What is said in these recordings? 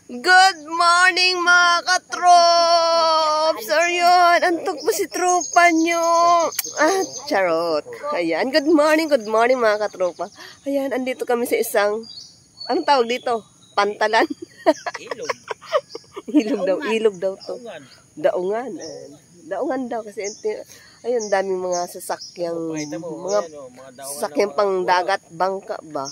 Good morning mga katrops! Ayun, antok po si tropa nyo. Charot. Ayan, good morning mga katropa. Ayan, andito kami sa isang, anong tawag dito? Pantalan? Ilog daw to. Daungan. Daungan daw kasi ayun, daming mga sasakyang sasakyang pang dagat, bangka ba?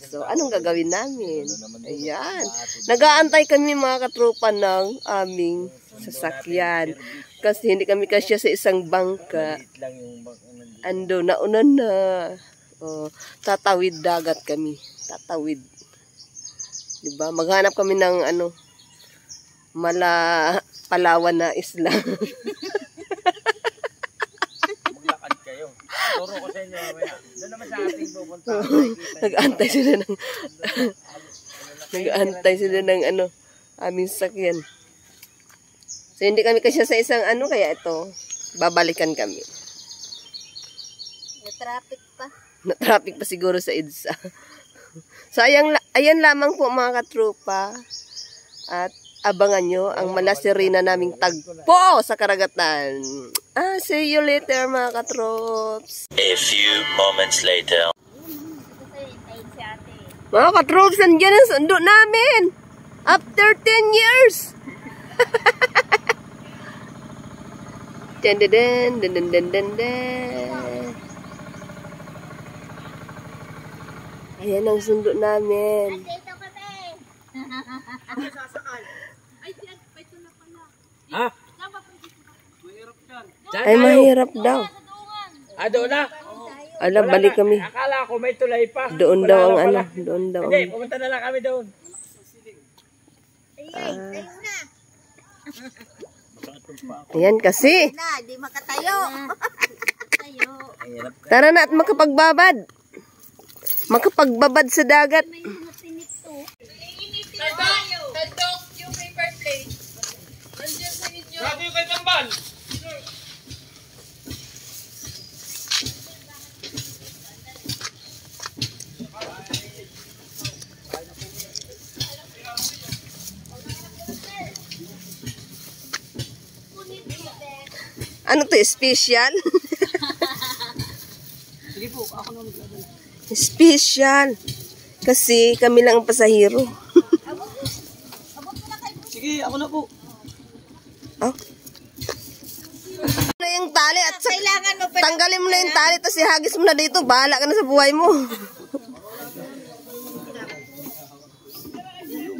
So, anong gagawin namin? Ayan. Nag-aantay kami mga katropa ng aming sasakyan. Kasi hindi kami kasya sa isang bangka. Ando, nauna na. Tatawid dagat kami. Tatawid. Diba? Maghanap kami ng Palawan na isla. Turo ko sa inyo mamaya. Doon naman sa ating pupunta. Nag-aantay sila ng aming sakyan. So hindi kami kasi sa isang kaya ito babalikan kami. Na-traffic pa siguro sa EDSA. So ayan lamang po mga katropa. At abangan nyo ang malasirina naming tagpo sa karagatan. See you later mga katrops. A few moments later. Mga katrops, nandiyan ang sundo namin. After 10 years. Ayan ang sundo namin. Ha? Ay, mahirap daw. Doon na? Ala, balik kami. Akala ko may tulay pa. Doon daw ang doon daw. Hindi, pumunta na lang kami doon. Ayan kasi. Di makatayo. Tara na at makapagbabad. Makapagbabad sa dagat. Tadok yung paper plate. Nandiyan sa inyo. Grabe yung kay Tambal. Ano to? Special? Sige po, ako na maglagay. Special. Kasi kami lang ang pasahero. Sige, ako na po. Ano yung tali at tanggalin mo na yung tali tapos ihagis mo na dito. Bahala ka na sa buhay mo.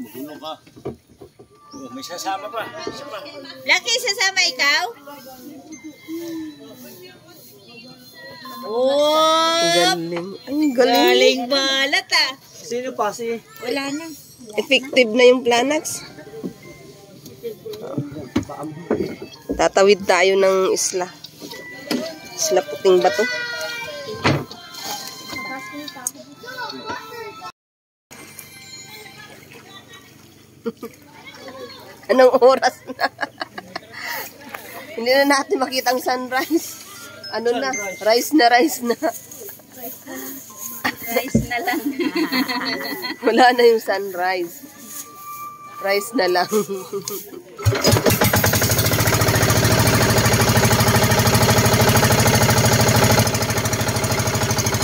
Magulo ka. May sasama pa. Isa pa. Lucky, sasama ikaw? Ang galing. Ang galing. Galing balat Sino pa si? Wala na. Effective na yung Planax. Tatawid tayo ng isla. Isla Puting Bato. Anong oras na? Hindi na natin makita ang sunrise. Ano na? Rice na. Rice na lang. Wala na yung sunrise. Rice na lang.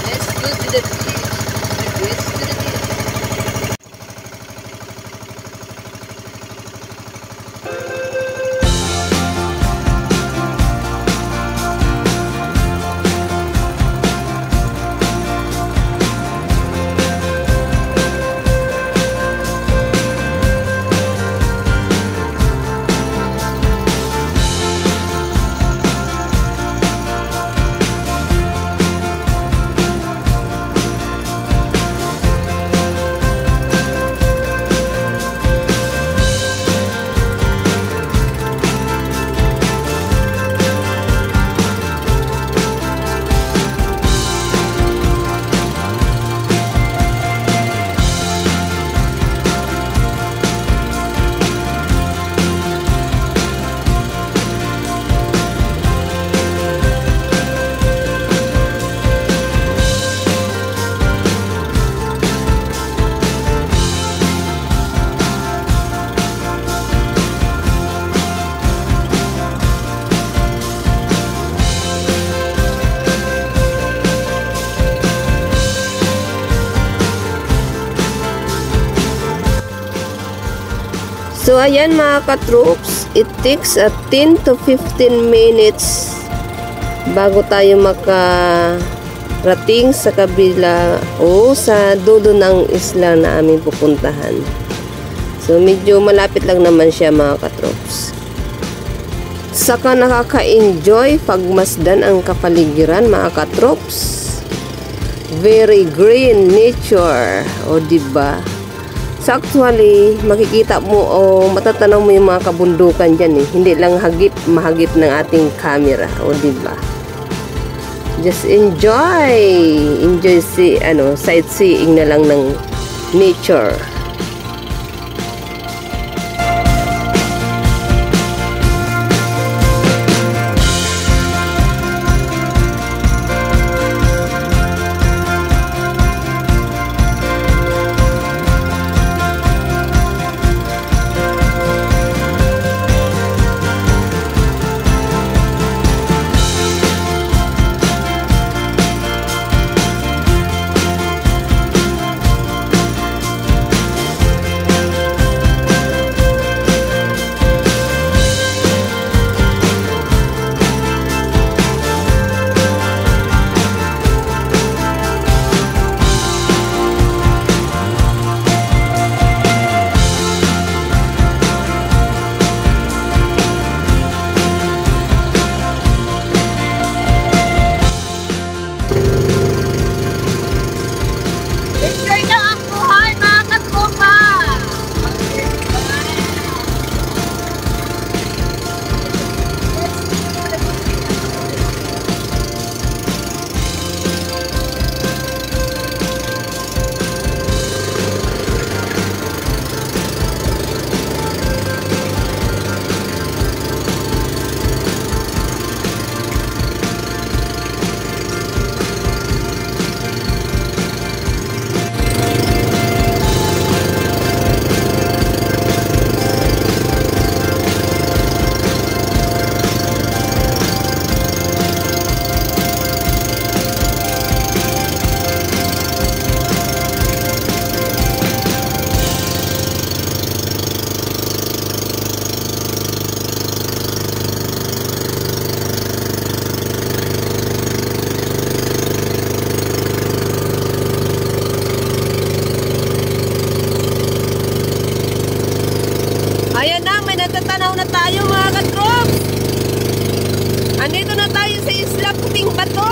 Let's go to the beach. Let's go to the beach. So, ayan mga ka-troops, it takes 10 to 15 minutes bago tayo makarating sa kabila o sa dulo ng isla na aming pupuntahan. So, medyo malapit lang naman siya mga ka-troops. Saka nakaka-enjoy pagmasdan ang kapaligiran mga ka-troops. Very green nature. O diba? So actually, makikita mo o matatanaw mo yung mga kabundukan dyan eh. Hindi lang mahagip ng ating camera. O diba? Just enjoy. Enjoy sightseeing na lang ng nature. Natatanaw na tayo mga ka-troops. Andito na tayo sa Isla Puting Bato.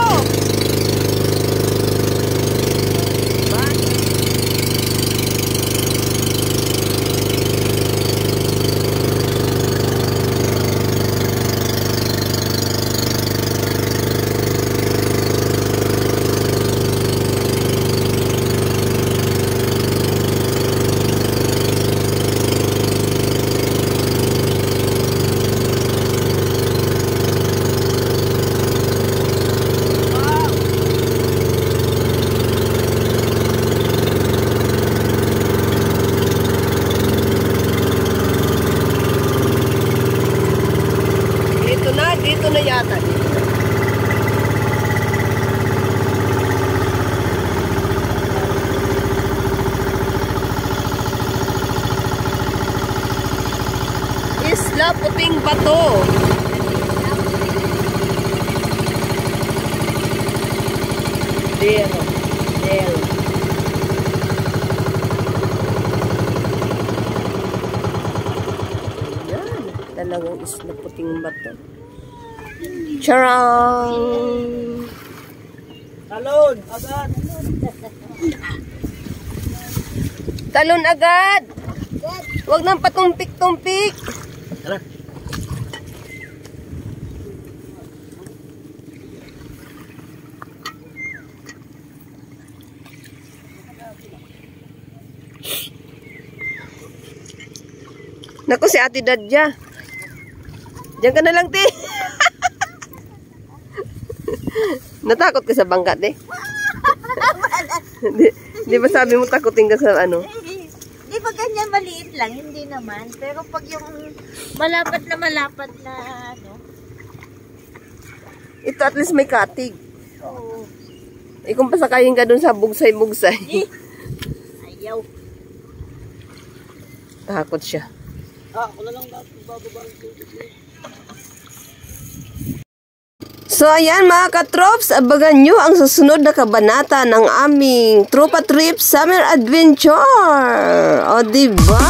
Dito na yata. Isla Puting Bato. Del. Yan, talagang Isla Puting Bato. Charang! Talon! Agad! Talon agad! Huwag nang patumpik-tumpik! Tara! Naku, si Ate Dadya. Diyan ka na lang, te. Natakot ka sa bangka, te? Di ba sabi mo takutin ka sa ano? Di ba ganyan maliit lang? Hindi naman. Pero pag yung malapat na ano. Ito at least may katig. Oo. Eh kung pasakayin ka dun sa bugsay-bugsay. Ayaw. Takot siya. So ayan mga katrops, abangan nyo ang susunod na kabanata ng aming Tropa Trip Summer Adventure. O diba?